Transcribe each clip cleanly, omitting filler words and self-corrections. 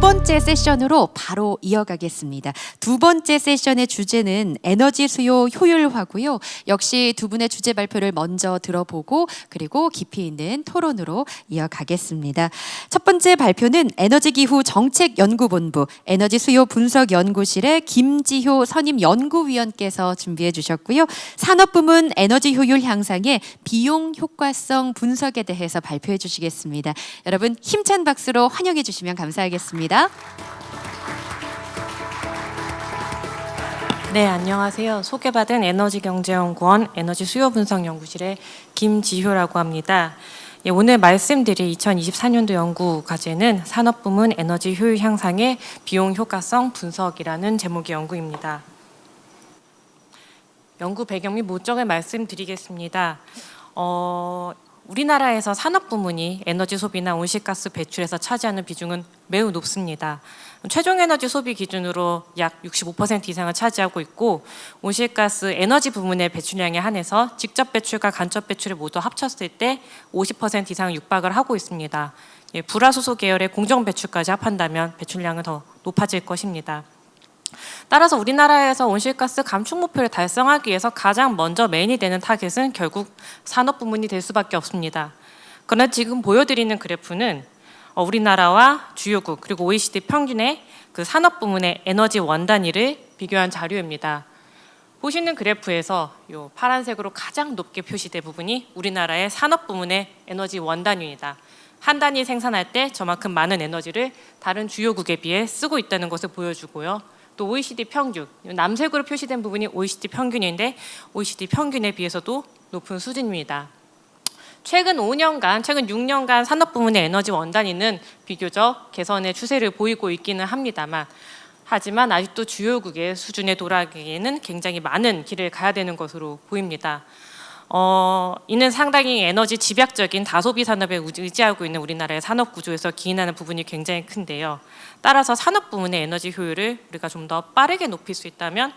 번째 세션으로 바로 이어가겠습니다. 두 번째 세션의 주제는 에너지 수요 효율화고요. 역시 두 분의 주제 발표를 먼저 들어보고 그리고 깊이 있는 토론으로 이어가겠습니다. 첫 번째 발표는 에너지기후 정책연구본부 에너지 수요 분석연구실의 김지효 선임연구위원께서 준비해 주셨고요. 산업부문 에너지 효율 향상의 비용 효과성 분석에 대해서 발표해 주시겠습니다. 여러분 힘찬 박수로 환영해 주시면 감사하겠습니다. 네, 안녕하세요. 소개받은 에너지경제연구원 에너지수요분석연구실의 김지효라고 합니다. 오늘 말씀드릴 2024년도 연구 과제는 산업부문 에너지 효율 향상의 비용 효과성 분석이라는 제목의 연구입니다. 연구 배경 및 목적을 말씀드리겠습니다. 우리나라에서 산업부문이 에너지 소비나 온실가스 배출에서 차지하는 비중은 매우 높습니다. 최종 에너지 소비 기준으로 약 65% 이상을 차지하고 있고 온실가스 에너지 부문의 배출량에 한해서 직접 배출과 간접 배출을 모두 합쳤을 때 50% 이상 육박을 하고 있습니다. 불화수소 계열의 공정 배출까지 합한다면 배출량은 더 높아질 것입니다. 따라서 우리나라에서 온실가스 감축 목표를 달성하기 위해서 가장 먼저 메인이 되는 타겟은 결국 산업 부문이 될 수밖에 없습니다. 그러나 지금 보여드리는 그래프는 우리나라와 주요국 그리고 OECD 평균의 그 산업 부문의 에너지 원단위를 비교한 자료입니다. 보시는 그래프에서 이 파란색으로 가장 높게 표시된 부분이 우리나라의 산업 부문의 에너지 원단위입니다. 한 단위 생산할 때 저만큼 많은 에너지를 다른 주요국에 비해 쓰고 있다는 것을 보여주고요. 또 OECD 평균, 남색으로 표시된 부분이 OECD 평균인데 OECD 평균에 비해서도 높은 수준입니다. 최근 6년간 산업 부문의 에너지 원단위는 비교적 개선의 추세를 보이고 있기는 합니다만 하지만 아직도 주요국의 수준에 돌아가기에는 굉장히 많은 길을 가야 되는 것으로 보입니다. 이는 상당히 에너지 집약적인 다소비 산업에 의지하고 있는 우리나라의 산업 구조에서 기인하는 부분이 굉장히 큰데요. 따라서 산업 부문의 에너지 효율을 우리가 좀 더 빠르게 높일 수 있다면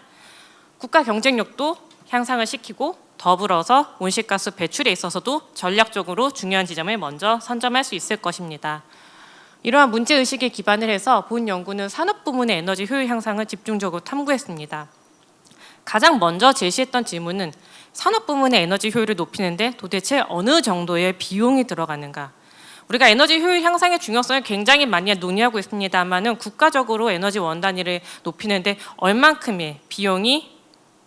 국가 경쟁력도 향상을 시키고 더불어서 온실가스 배출에 있어서도 전략적으로 중요한 지점을 먼저 선점할 수 있을 것입니다. 이러한 문제의식에 기반을 해서 본 연구는 산업 부문의 에너지 효율 향상을 집중적으로 탐구했습니다. 가장 먼저 제시했던 질문은 산업 부문의 에너지 효율을 높이는데 도대체 어느 정도의 비용이 들어가는가? 우리가 에너지 효율 향상의 중요성을 굉장히 많이 논의하고 있습니다만은 국가적으로 에너지 원단위를 높이는데 얼만큼의 비용이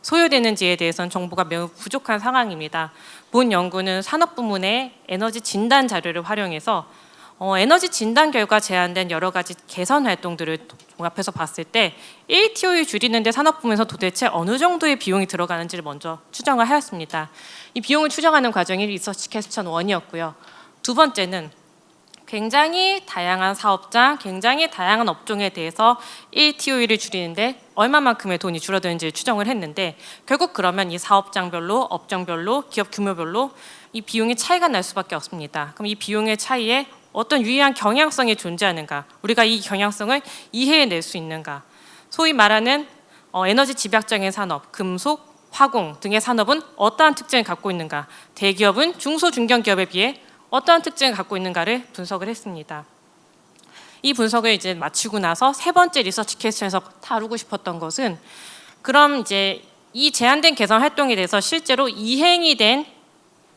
소요되는지에 대해서는 정보가 매우 부족한 상황입니다. 본 연구는 산업 부문의 에너지 진단 자료를 활용해서 에너지 진단 결과 제안된 여러 가지 개선 활동들을 종합해서 봤을 때 1TO를 줄이는 데 산업 부문에서 도대체 어느 정도의 비용이 들어가는지를 먼저 추정을 하였습니다. 이 비용을 추정하는 과정이 리서치 퀘스천 1이었고요. 두 번째는 굉장히 다양한 사업장, 굉장히 다양한 업종에 대해서 1TO를 줄이는데 얼마만큼의 돈이 줄어드는지 추정을 했는데 결국 그러면 이 사업장별로, 업종별로, 기업 규모별로 이 비용의 차이가 날 수밖에 없습니다. 그럼 이 비용의 차이에 어떤 유의한 경향성이 존재하는가, 우리가 이 경향성을 이해해낼 수 있는가, 소위 말하는 에너지 집약적인 산업, 금속, 화공 등의 산업은 어떠한 특징을 갖고 있는가, 대기업은 중소, 중견기업에 비해 어떠한 특징을 갖고 있는가를 분석을 했습니다. 이 분석을 이제 마치고 나서 세 번째 리서치 케이스에서 다루고 싶었던 것은 그럼 이제 이 제한된 개선 활동에 대해서 실제로 이행이 된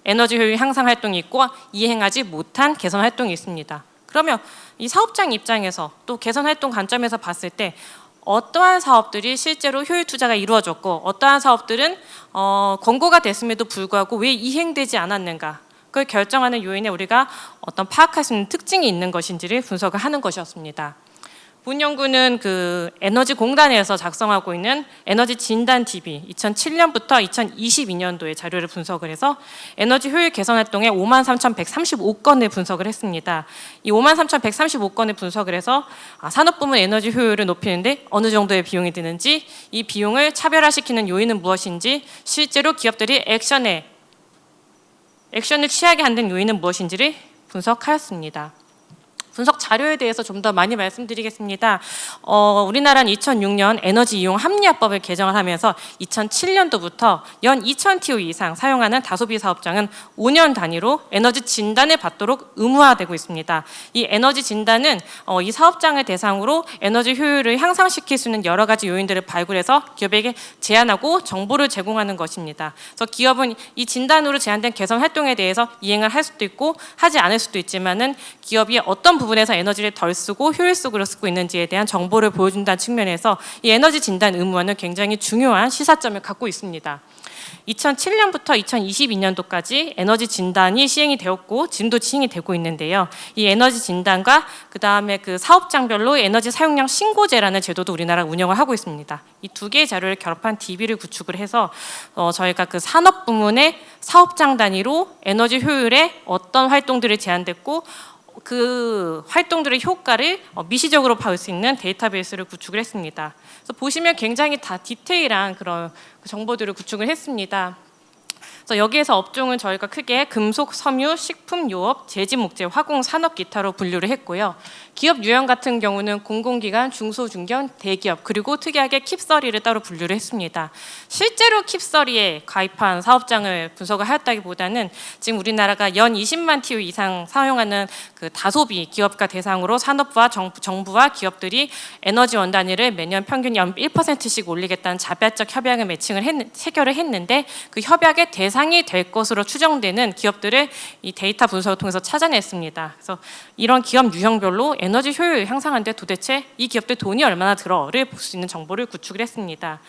에너지 효율 향상 활동이 있고 이행하지 못한 개선 활동이 있습니다. 그러면 이 사업장 입장에서 또 개선 활동 관점에서 봤을 때 어떠한 사업들이 실제로 효율 투자가 이루어졌고 어떠한 사업들은 권고가 됐음에도 불구하고 왜 이행되지 않았는가, 그걸 결정하는 요인에 우리가 어떤 파악할 수 있는 특징이 있는 것인지를 분석을 하는 것이었습니다. 본 연구는 그 에너지공단에서 작성하고 있는 에너지 진단 DB 2007년부터 2022년도의 자료를 분석을 해서 에너지 효율 개선 활동에 53,135건을 분석을 했습니다. 이 53,135건을 분석을 해서 산업 부문 에너지 효율을 높이는데 어느 정도의 비용이 드는지, 이 비용을 차별화시키는 요인은 무엇인지, 실제로 기업들이 액션을 취하게 하는 요인은 무엇인지를 분석하였습니다. 분석 자료에 대해서 좀 더 많이 말씀드리겠습니다. 우리나라는 2006년 에너지 이용 합리화법을 개정을 하면서 2007년도부터 연 2000TU 이상 사용하는 다소비 사업장은 5년 단위로 에너지 진단을 받도록 의무화되고 있습니다. 이 에너지 진단은 이 사업장을 대상으로 에너지 효율을 향상시킬 수 있는 여러 가지 요인들을 발굴해서 기업에게 제안하고 정보를 제공하는 것입니다. 그래서 기업은 이 진단으로 제한된 개선 활동에 대해서 이행을 할 수도 있고 하지 않을 수도 있지만은 기업이 어떤 부분에서 에너지를 덜 쓰고 효율적으로 쓰고 있는지에 대한 정보를 보여준다는 측면에서 이 에너지 진단 의무화는 굉장히 중요한 시사점을 갖고 있습니다. 2007년부터 2022년도까지 에너지 진단이 시행이 되었고 지금도 시행이 되고 있는데요. 이 에너지 진단과 그다음에 그 사업장별로 에너지 사용량 신고제라는 제도도 우리나라 운영을 하고 있습니다. 이 두 개의 자료를 결합한 DB를 구축을 해서 저희가 그 산업 부문의 사업장 단위로 에너지 효율에 어떤 활동들이 제한됐고 그 활동들의 효과를 미시적으로 볼 수 있는 데이터베이스를 구축을 했습니다. 그래서 보시면 굉장히 다 디테일한 그런 정보들을 구축을 했습니다. 그래서 여기에서 업종은 저희가 크게 금속, 섬유, 식품, 요업, 제지, 목재, 화공, 산업, 기타로 분류를 했고요. 기업 유형 같은 경우는 공공기관, 중소중견, 대기업 그리고 특이하게 킵서리를 따로 분류를 했습니다. 실제로 킵서리에 가입한 사업장을 분석을 하였다기보다는 지금 우리나라가 연 20만 TU 이상 사용하는 그 다소비 기업가 대상으로 산업부와 정부와 기업들이 에너지 원단위를 매년 평균 연 1%씩 올리겠다는 자발적 협약을 체결을 했는데 그 협약의 대상이 될 것으로 추정되는 기업들을 이 데이터 분석을 통해서 찾아냈습니다. 그래서 이런 기업 유형별로 에너지 효율 향상하는데 도대체 이 기업들 돈이 얼마나 들어를 볼 수 있는 정보를 구축을 했습니다.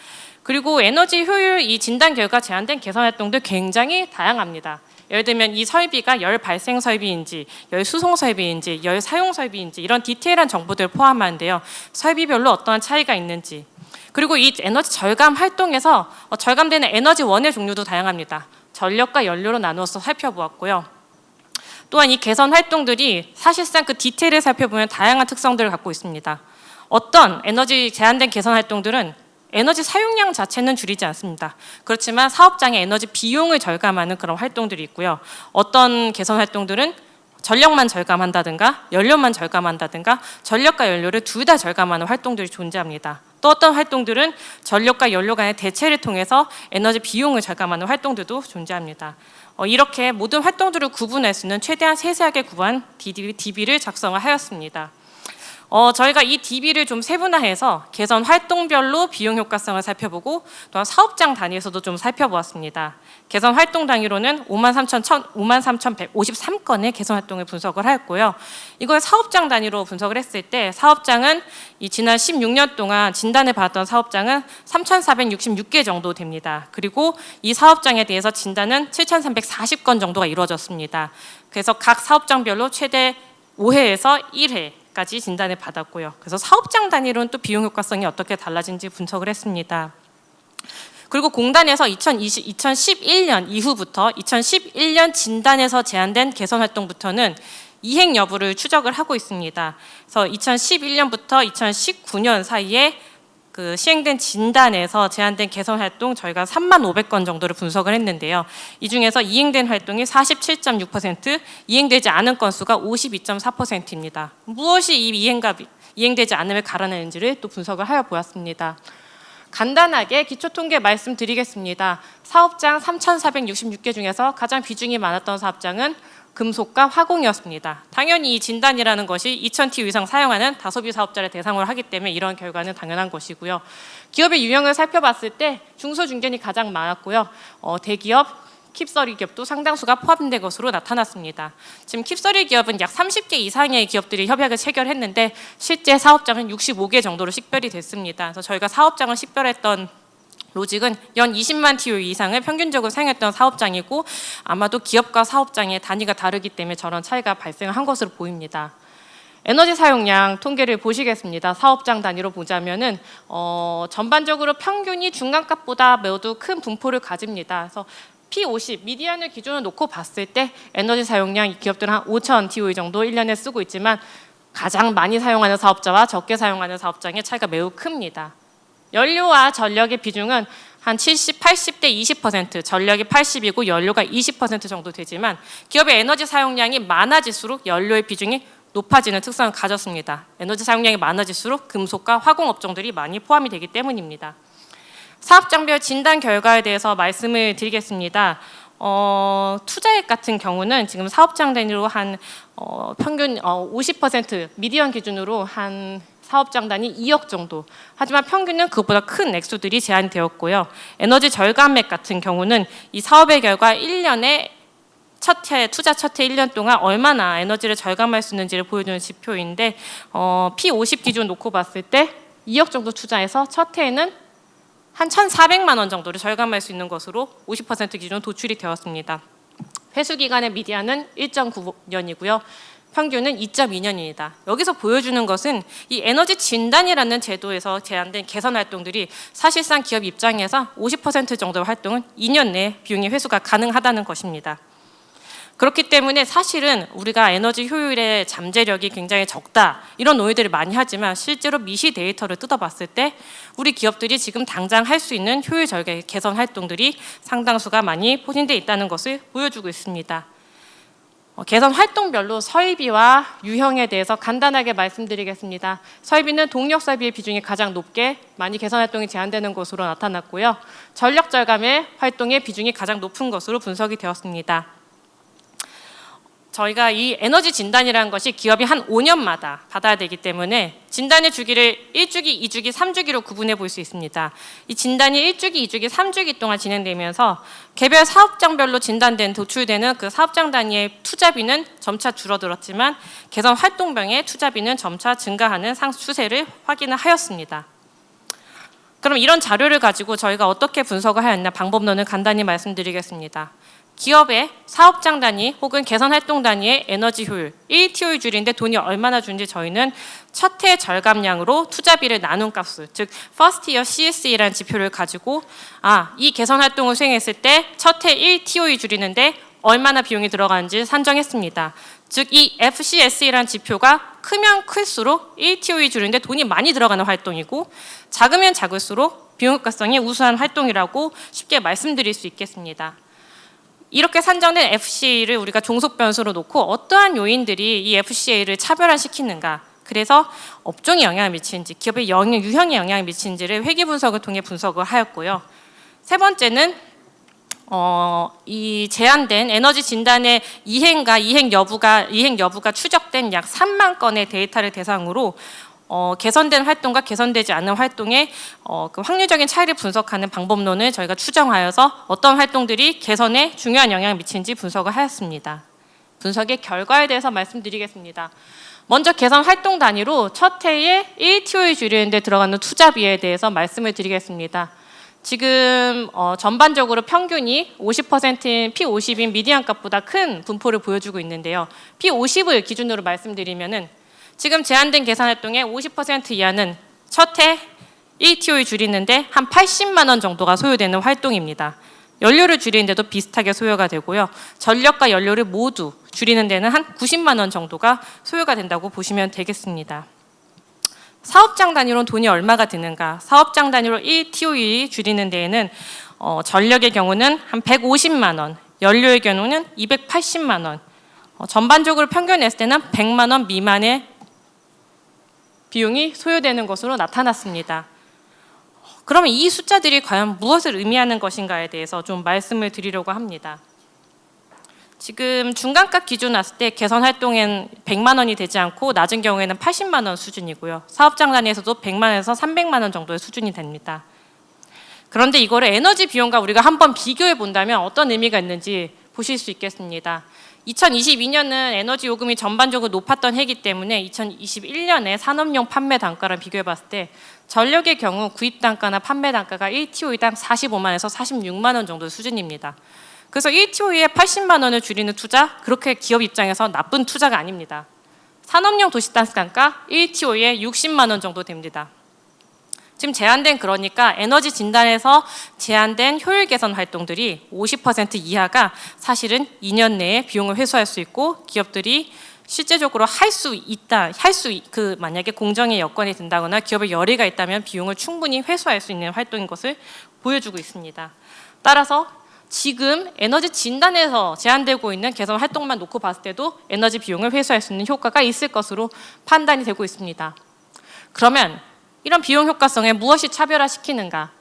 그리고 에너지 효율 이 진단 결과 제한된 개선 활동도 굉장히 다양합니다. 예를 들면 이 설비가 열 발생 설비인지, 열 수송 설비인지, 열 사용 설비인지 이런 디테일한 정보들을 포함하는데요. 설비별로 어떠한 차이가 있는지, 그리고 이 에너지 절감 활동에서 절감되는 에너지원의 종류도 다양합니다. 전력과 연료로 나누어서 살펴보았고요. 또한 이 개선 활동들이 사실상 그 디테일을 살펴보면 다양한 특성들을 갖고 있습니다. 어떤 에너지 제한된 개선 활동들은 에너지 사용량 자체는 줄이지 않습니다. 그렇지만 사업장의 에너지 비용을 절감하는 그런 활동들이 있고요. 어떤 개선 활동들은 전력만 절감한다든가 연료만 절감한다든가 전력과 연료를 둘 다 절감하는 활동들이 존재합니다. 또 어떤 활동들은 전력과 연료 간의 대체를 통해서 에너지 비용을 절감하는 활동들도 존재합니다. 이렇게 모든 활동들을 구분할 수 있는 최대한 세세하게 구분한 DB를 작성을 하였습니다. 저희가 이 DB를 좀 세분화해서 개선 활동별로 비용 효과성을 살펴보고 또한 사업장 단위에서도 좀 살펴보았습니다. 개선 활동 단위로는 53,153건의 개선 활동을 분석을 하였고요. 이걸 사업장 단위로 분석을 했을 때 사업장은 이 지난 16년 동안 진단을 받았던 사업장은 3,466개 정도 됩니다. 그리고 이 사업장에 대해서 진단은 7,340건 정도가 이루어졌습니다. 그래서 각 사업장별로 최대 5회에서 1회 까지 진단을 받았고요. 그래서 사업장 단위로는 또 비용 효과성이 어떻게 달라진지 분석을 했습니다. 그리고 공단에서 2011년 이후부터 2011년 진단에서 제한된 개선 활동부터는 이행 여부를 추적을 하고 있습니다. 그래서 2011년부터 2019년 사이에 그 시행된 진단에서 제한된 개선 활동 저희가 3,500건 정도를 분석을 했는데요. 이 중에서 이행된 활동이 47.6%, 이행되지 않은 건수가 52.4%입니다. 무엇이 이 이행되지 않음을 가라내는지를 또 분석을 하여 보았습니다. 간단하게 기초통계 말씀드리겠습니다. 사업장 3,466개 중에서 가장 비중이 많았던 사업장은 금속과 화공이었습니다. 당연히 이 진단이라는 것이 2000TU 이상 사용하는 다소비 사업자를 대상으로 하기 때문에 이런 결과는 당연한 것이고요. 기업의 유형을 살펴봤을 때 중소중견이 가장 많았고요. 대기업, 킵서리 기업도 상당수가 포함된 것으로 나타났습니다. 지금 킵서리 기업은 약 30개 이상의 기업들이 협약을 체결했는데 실제 사업장은 65개 정도로 식별이 됐습니다. 그래서 저희가 사업장을 식별했던 로직은 연 20만 TU 이상을 평균적으로 사용했던 사업장이고 아마도 기업과 사업장의 단위가 다르기 때문에 저런 차이가 발생한 것으로 보입니다. 에너지 사용량 통계를 보시겠습니다. 사업장 단위로 보자면은 전반적으로 평균이 중간값보다 모두 큰 분포를 가집니다. 그래서 P50 미디안을 기준으로 놓고 봤을 때 에너지 사용량 이 기업들은 한 5,000 TU 정도 1년에 쓰고 있지만 가장 많이 사용하는 사업자와 적게 사용하는 사업장의 차이가 매우 큽니다. 연료와 전력의 비중은 한 70, 80대 20%, 전력이 80이고 연료가 20% 정도 되지만 기업의 에너지 사용량이 많아질수록 연료의 비중이 높아지는 특성을 가졌습니다. 에너지 사용량이 많아질수록 금속과 화공 업종들이 많이 포함이 되기 때문입니다. 사업장별 진단 결과에 대해서 말씀을 드리겠습니다. 투자액 같은 경우는 지금 사업장 단위로 한 평균 50% 미디언 기준으로 한 사업장 단위 2억 정도. 하지만 평균은 그것보다 큰 액수들이 제한되었고요. 에너지 절감액 같은 경우는 이 사업의 결과 1년에 투자 첫 해 1년 동안 얼마나 에너지를 절감할 수 있는지를 보여주는 지표인데 P50 기준 놓고 봤을 때 2억 정도 투자해서 첫 해에는 한 1,400만 원 정도를 절감할 수 있는 것으로 50% 기준 도출이 되었습니다. 회수 기간의 미디안은 1.9년이고요. 평균은 2.2년입니다. 여기서 보여주는 것은 이 에너지 진단이라는 제도에서 제한된 개선 활동들이 사실상 기업 입장에서 50% 정도의 활동은 2년 내에 비용의 회수가 가능하다는 것입니다. 그렇기 때문에 사실은 우리가 에너지 효율의 잠재력이 굉장히 적다 이런 오해들을 많이 하지만 실제로 미시 데이터를 뜯어봤을 때 우리 기업들이 지금 당장 할 수 있는 효율 절개 개선 활동들이 상당수가 많이 포진되어 있다는 것을 보여주고 있습니다. 개선 활동별로 설비와 유형에 대해서 간단하게 말씀드리겠습니다. 설비는 동력 설비의 비중이 가장 높게 많이 개선 활동이 제한되는 것으로 나타났고요. 전력 절감의 활동의 비중이 가장 높은 것으로 분석이 되었습니다. 저희가 이 에너지 진단이라는 것이 기업이 한 5년마다 받아야 되기 때문에 진단의 주기를 1주기, 2주기, 3주기로 구분해 볼 수 있습니다. 이 진단이 1주기, 2주기, 3주기 동안 진행되면서 개별 사업장별로 진단된 도출되는 그 사업장 단위의 투자비는 점차 줄어들었지만 개선 활동병의 투자비는 점차 증가하는 추세를 확인을 하였습니다. 그럼 이런 자료를 가지고 저희가 어떻게 분석을 하였나 방법론을 간단히 말씀드리겠습니다. 기업의 사업장 단위 혹은 개선 활동 단위의 에너지 효율 1TOE 줄인데 돈이 얼마나 주는지 저희는 첫 해 절감량으로 투자비를 나눈 값수, 즉 First Year CSE라는 지표를 가지고 이 개선 활동을 수행했을 때 첫 해 1TOE 줄이는데 얼마나 비용이 들어가는지 산정했습니다. 즉 이 FCSE라는 지표가 크면 클수록 1TOE 줄이는데 돈이 많이 들어가는 활동이고 작으면 작을수록 비용 효과성이 우수한 활동이라고 쉽게 말씀드릴 수 있겠습니다. 이렇게 산정된 FCA를 우리가 종속 변수로 놓고 어떠한 요인들이 이 FCA를 차별화시키는가, 그래서 업종에 영향을 미치는지 기업의 유형에 영향을 미치는지를 회계 분석을 통해 분석을 하였고요. 세 번째는 이 제한된 에너지 진단의 이행과 이행 여부가 추적된 약 3만 건의 데이터를 대상으로 개선된 활동과 개선되지 않은 활동의 그 확률적인 차이를 분석하는 방법론을 저희가 추정하여서 어떤 활동들이 개선에 중요한 영향을 미치는지 분석을 하였습니다. 분석의 결과에 대해서 말씀드리겠습니다. 먼저 개선 활동 단위로 첫 해에 1TOE 줄이는 데 들어가는 투자비에 대해서 말씀을 드리겠습니다. 지금 전반적으로 평균이 50%인 P50인 미디안 값보다 큰 분포를 보여주고 있는데요. P50을 기준으로 말씀드리면은 지금 제한된 계산 활동의 50% 이하는 첫 해 1TOE 줄이는데 한 80만 원 정도가 소요되는 활동입니다. 연료를 줄이는데도 비슷하게 소요가 되고요. 전력과 연료를 모두 줄이는 데는 한 90만 원 정도가 소요가 된다고 보시면 되겠습니다. 사업장 단위로는 돈이 얼마가 드는가? 사업장 단위로 1TOE 줄이는 데에는 전력의 경우는 한 150만 원, 연료의 경우는 280만 원, 전반적으로 평균했을 때는 100만 원 미만의 비용이 소요되는 것으로 나타났습니다. 그러면 이 숫자들이 과연 무엇을 의미하는 것인가에 대해서 좀 말씀을 드리려고 합니다. 지금 중간값 기준 났을 때 개선 활동엔 100만 원이 되지 않고 낮은 경우에는 80만 원 수준이고요. 사업장 단위에서도 100만 원에서 300만 원 정도의 수준이 됩니다. 그런데 이거를 에너지 비용과 우리가 한번 비교해 본다면 어떤 의미가 있는지 보실 수 있겠습니다. 2022년은 에너지 요금이 전반적으로 높았던 해이기 때문에 2021년에 산업용 판매 단가를 비교해 봤을 때 전력의 경우 구입 단가나 판매 단가가 1TOE당 45만에서 46만 원 정도 수준입니다. 그래서 1TOE에 80만 원을 줄이는 투자, 그렇게 기업 입장에서 나쁜 투자가 아닙니다. 산업용 도시가스 단가 1TOE에 60만 원 정도 됩니다. 지금 제한된 그러니까 에너지 진단에서 제한된 효율 개선 활동들이 50% 이하가 사실은 2년 내에 비용을 회수할 수 있고 기업들이 실제적으로 만약에 공정의 여건이 된다거나 기업의 열의가 있다면 비용을 충분히 회수할 수 있는 활동인 것을 보여주고 있습니다. 따라서 지금 에너지 진단에서 제한되고 있는 개선 활동만 놓고 봤을 때도 에너지 비용을 회수할 수 있는 효과가 있을 것으로 판단이 되고 있습니다. 그러면 이런 비용 효과성에 무엇이 차별화시키는가?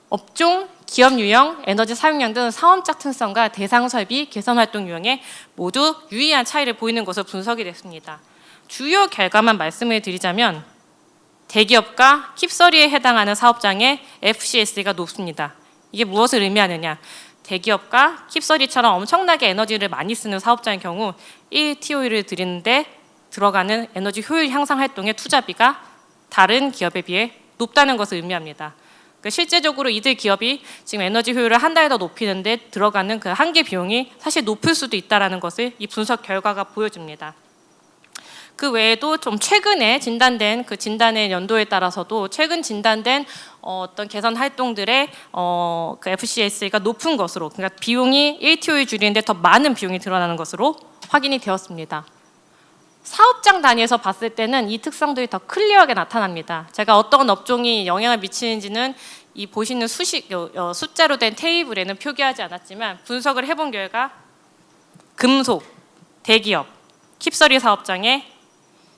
업종, 기업 유형, 에너지 사용량 등 사업적 특성과 대상 설비, 개선 활동 유형에 모두 유의한 차이를 보이는 것으로 분석이 됐습니다. 주요 결과만 말씀을 드리자면 대기업과 킵서리에 해당하는 사업장의 FCS가 높습니다. 이게 무엇을 의미하느냐? 대기업과 킵서리처럼 엄청나게 에너지를 많이 쓰는 사업장의 경우 1TOE를 들이는데 들어가는 에너지 효율 향상 활동의 투자비가 다른 기업에 비해 높다는 것을 의미합니다. 실제적으로 이들 기업이 지금 에너지 효율을 한 달 더 높이는데 들어가는 그 한계 비용이 사실 높을 수도 있다는 것을 이 분석 결과가 보여줍니다. 그 외에도 좀 최근에 진단된 그 진단의 연도에 따라서도 최근 진단된 어떤 개선 활동들의 그 FCS가 높은 것으로, 그러니까 비용이 1TOE 줄이는데 더 많은 비용이 드러나는 것으로 확인이 되었습니다. 사업장 단위에서 봤을 때는 이 특성들이 더 클리어하게 나타납니다. 제가 어떤 업종이 영향을 미치는지는 이 보시는 숫자로 된 테이블에는 표기하지 않았지만 분석을 해본 결과 금속, 대기업, 킵서리 사업장에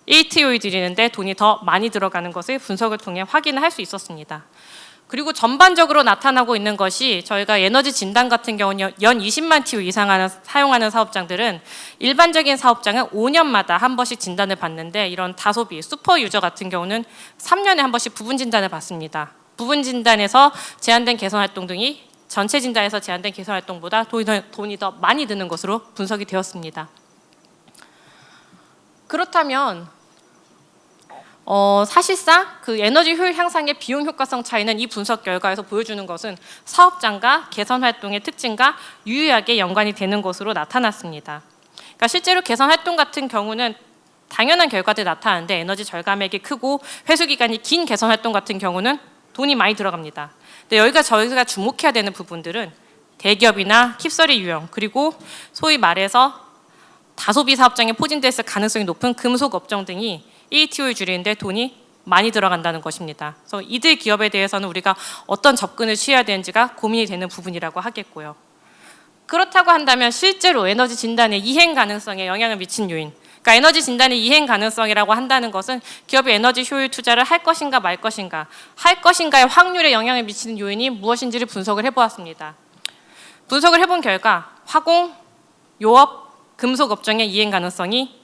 1TOE 들이는데 돈이 더 많이 들어가는 것을 분석을 통해 확인을 할 수 있었습니다. 그리고 전반적으로 나타나고 있는 것이 저희가 에너지 진단 같은 경우는 연 20만 TU 이상 사용하는 사업장들은 일반적인 사업장은 5년마다 한 번씩 진단을 받는데 이런 다소비, 슈퍼 유저 같은 경우는 3년에 한 번씩 부분 진단을 받습니다. 부분 진단에서 제한된 개선 활동 등이 전체 진단에서 제한된 개선 활동보다 돈이 더 많이 드는 것으로 분석이 되었습니다. 그렇다면 사실상 그 에너지 효율 향상의 비용 효과성 차이는 이 분석 결과에서 보여주는 것은 사업장과 개선 활동의 특징과 유의하게 연관이 되는 것으로 나타났습니다. 그러니까 실제로 개선 활동 같은 경우는 당연한 결과들이 나타나는데 에너지 절감액이 크고 회수 기간이 긴 개선 활동 같은 경우는 돈이 많이 들어갑니다. 근데 여기가 저희가 주목해야 되는 부분들은 대기업이나 킵서리 유형, 그리고 소위 말해서 다소비 사업장에 포진됐을 가능성이 높은 금속 업종 등이 1TOE 줄이는데 돈이 많이 들어간다는 것입니다. 그래서 이들 기업에 대해서는 우리가 어떤 접근을 취해야 되는지가 고민이 되는 부분이라고 하겠고요. 그렇다고 한다면 실제로 에너지 진단의 이행 가능성에 영향을 미친 요인, 그러니까 에너지 진단의 이행 가능성이라고 한다는 것은 기업이 에너지 효율 투자를 할 것인가 말 것인가, 할 것인가의 확률에 영향을 미치는 요인이 무엇인지를 분석을 해보았습니다. 분석을 해본 결과 화공, 요업, 금속 업종의 이행 가능성이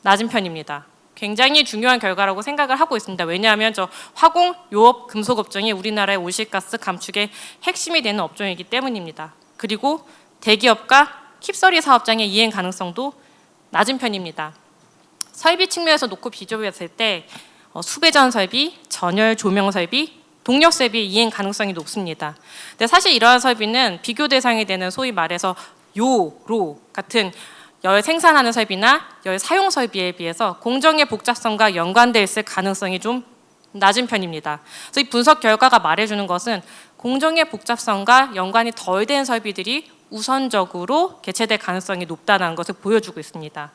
낮은 편입니다. 굉장히 중요한 결과라고 생각을 하고 있습니다. 왜냐하면 저 화공, 요업, 금속 업종이 우리나라의 온실가스 감축의 핵심이 되는 업종이기 때문입니다. 그리고 대기업과 킵서리 사업장의 이행 가능성도 낮은 편입니다. 설비 측면에서 놓고 비교했을 때 수배전 설비, 전열 조명 설비, 동력 설비의 이행 가능성이 높습니다. 근데 사실 이러한 설비는 비교 대상이 되는 소위 말해서 요, 같은 열 생산하는 설비나 열 사용 설비에 비해서 공정의 복잡성과 연관되어 있을 가능성이 좀 낮은 편입니다. 그래서 이 분석 결과가 말해주는 것은 공정의 복잡성과 연관이 덜 된 설비들이 우선적으로 개최될 가능성이 높다는 것을 보여주고 있습니다.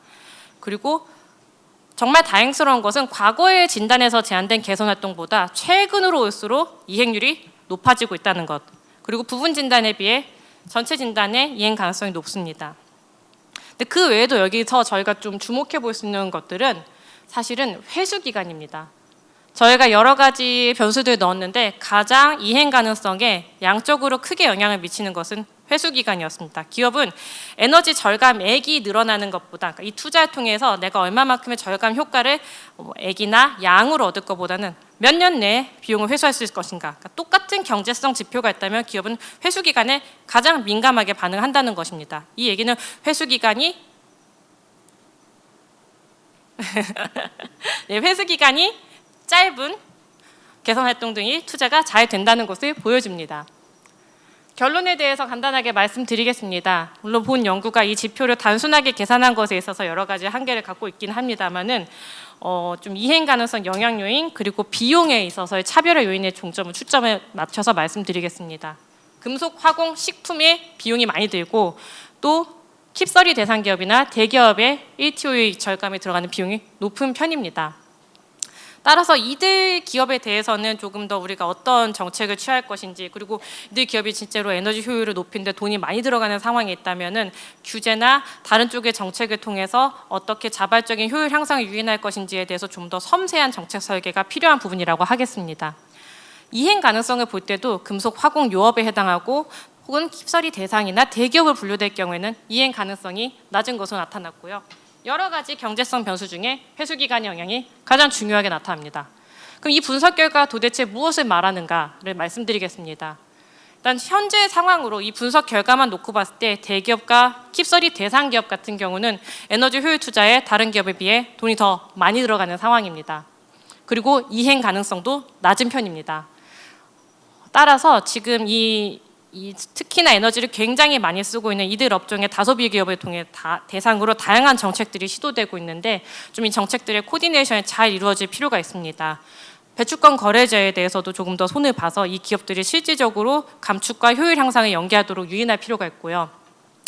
그리고 정말 다행스러운 것은 과거의 진단에서 제한된 개선 활동보다 최근으로 올수록 이행률이 높아지고 있다는 것, 그리고 부분 진단에 비해 전체 진단의 이행 가능성이 높습니다. 근데 그 외에도 여기서 저희가 좀 주목해 볼 수 있는 것들은 사실은 회수 기간입니다. 저희가 여러 가지 변수들을 넣었는데 가장 이행 가능성에 양적으로 크게 영향을 미치는 것은 회수 기간이었습니다. 기업은 에너지 절감액이 늘어나는 것보다, 그러니까 이 투자를 통해서 내가 얼마만큼의 절감 효과를 액이나 양으로 얻을 것보다는 몇 년 내에 비용을 회수할 수 있을 것인가, 그러니까 똑같은 경제성 지표가 있다면 기업은 회수 기간에 가장 민감하게 반응한다는 것입니다. 이 얘기는 회수 기간이 회수 기간이 짧은 개선 활동 등이 투자가 잘 된다는 것을 보여줍니다. 결론에 대해서 간단하게 말씀드리겠습니다. 물론 본 연구가 이 지표를 단순하게 계산한 것에 있어서 여러 가지 한계를 갖고 있긴 합니다만은 좀 이행 가능성 영향 요인, 그리고 비용에 있어서의 차별화 요인의 초점을 맞춰서 말씀드리겠습니다. 금속, 화공, 식품에 비용이 많이 들고 또 킵서리 대상 기업이나 대기업의 1TOE 절감에 들어가는 비용이 높은 편입니다. 따라서 이들 기업에 대해서는 조금 더 우리가 어떤 정책을 취할 것인지, 그리고 이들 기업이 진짜로 에너지 효율을 높이는데 돈이 많이 들어가는 상황이 있다면은 규제나 다른 쪽의 정책을 통해서 어떻게 자발적인 효율 향상을 유인할 것인지에 대해서 좀 더 섬세한 정책 설계가 필요한 부분이라고 하겠습니다. 이행 가능성을 볼 때도 금속 화공 요업에 해당하고 혹은 킵서리 대상이나 대기업을 분류될 경우에는 이행 가능성이 낮은 것으로 나타났고요. 여러 가지 경제성 변수 중에 회수기간의 영향이 가장 중요하게 나타납니다. 그럼 이 분석 결과가 도대체 무엇을 말하는가를 말씀드리겠습니다. 일단 현재 상황으로 이 분석 결과만 놓고 봤을 때 대기업과 킵서리 대상 기업 같은 경우는 에너지 효율 투자에 다른 기업에 비해 돈이 더 많이 들어가는 상황입니다. 그리고 이행 가능성도 낮은 편입니다. 따라서 지금 특히나 에너지를 굉장히 많이 쓰고 있는 이들 업종의 다소비 기업을 통해 대상으로 다양한 정책들이 시도되고 있는데 좀 이 정책들의 코디네이션이 잘 이루어질 필요가 있습니다. 배출권 거래제에 대해서도 조금 더 손을 봐서 이 기업들이 실질적으로 감축과 효율 향상을 연계하도록 유인할 필요가 있고요.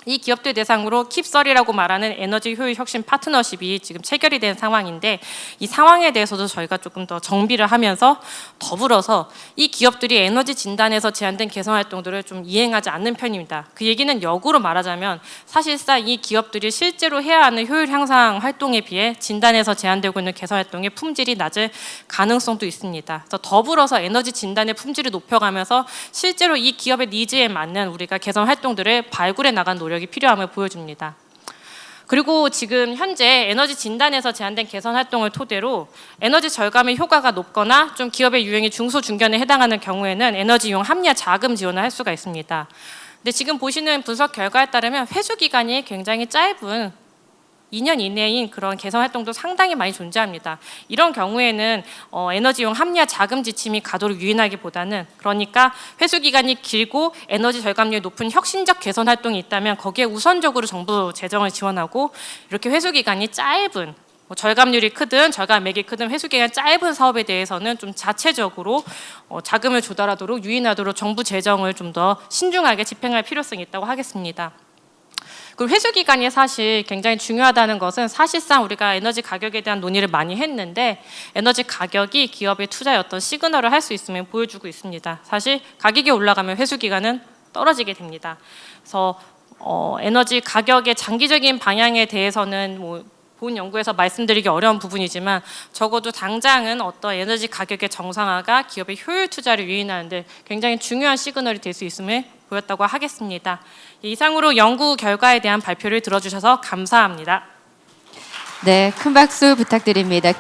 이 기업들 대상으로 킵서리라고 말하는 에너지 효율 혁신 파트너십이 지금 체결이 된 상황인데 이 상황에 대해서도 저희가 조금 더 정비를 하면서 더불어서 이 기업들이 에너지 진단에서 제한된 개선 활동들을 좀 이행하지 않는 편입니다. 그 얘기는 역으로 말하자면 사실상 이 기업들이 실제로 해야 하는 효율 향상 활동에 비해 진단에서 제한되고 있는 개선 활동의 품질이 낮을 가능성도 있습니다. 그래서 더불어서 에너지 진단의 품질을 높여가면서 실제로 이 기업의 니즈에 맞는 우리가 개선 활동들을 발굴해 나간 노력이 필요함을 보여줍니다. 그리고 지금 현재 에너지 진단에서 제한된 개선 활동을 토대로 에너지 절감의 효과가 높거나 좀 기업의 유형이 중소 중견에 해당하는 경우에는 에너지 이용 합리화 자금 지원을 할 수가 있습니다. 근데 지금 보시는 분석 결과에 따르면 회수 기간이 굉장히 짧은 2년 이내인 그런 개선 활동도 상당히 많이 존재합니다. 이런 경우에는 에너지 이용 합리화 자금 지침이 가도록 유인하기보다는, 그러니까 회수 기간이 길고 에너지 절감률이 높은 혁신적 개선 활동이 있다면 거기에 우선적으로 정부 재정을 지원하고, 이렇게 회수 기간이 짧은 절감률이 크든 절감액이 크든 회수 기간이 짧은 사업에 대해서는 좀 자체적으로 자금을 조달하도록 유인하도록 정부 재정을 좀 더 신중하게 집행할 필요성이 있다고 하겠습니다. 그리고 회수 기간이 사실 굉장히 중요하다는 것은 사실상 우리가 에너지 가격에 대한 논의를 많이 했는데 에너지 가격이 기업의 투자에 어떤 시그널을 할 수 있으면 보여주고 있습니다. 사실 가격이 올라가면 회수 기간은 떨어지게 됩니다. 그래서 에너지 가격의 장기적인 방향에 대해서는 본 연구에서 말씀드리기 어려운 부분이지만 적어도 당장은 어떤 에너지 가격의 정상화가 기업의 효율 투자를 유인하는데 굉장히 중요한 시그널이 될 수 있음을 보였다고 하겠습니다. 이상으로 연구 결과에 대한 발표를 들어주셔서 감사합니다. 네, 큰 박수 부탁드립니다.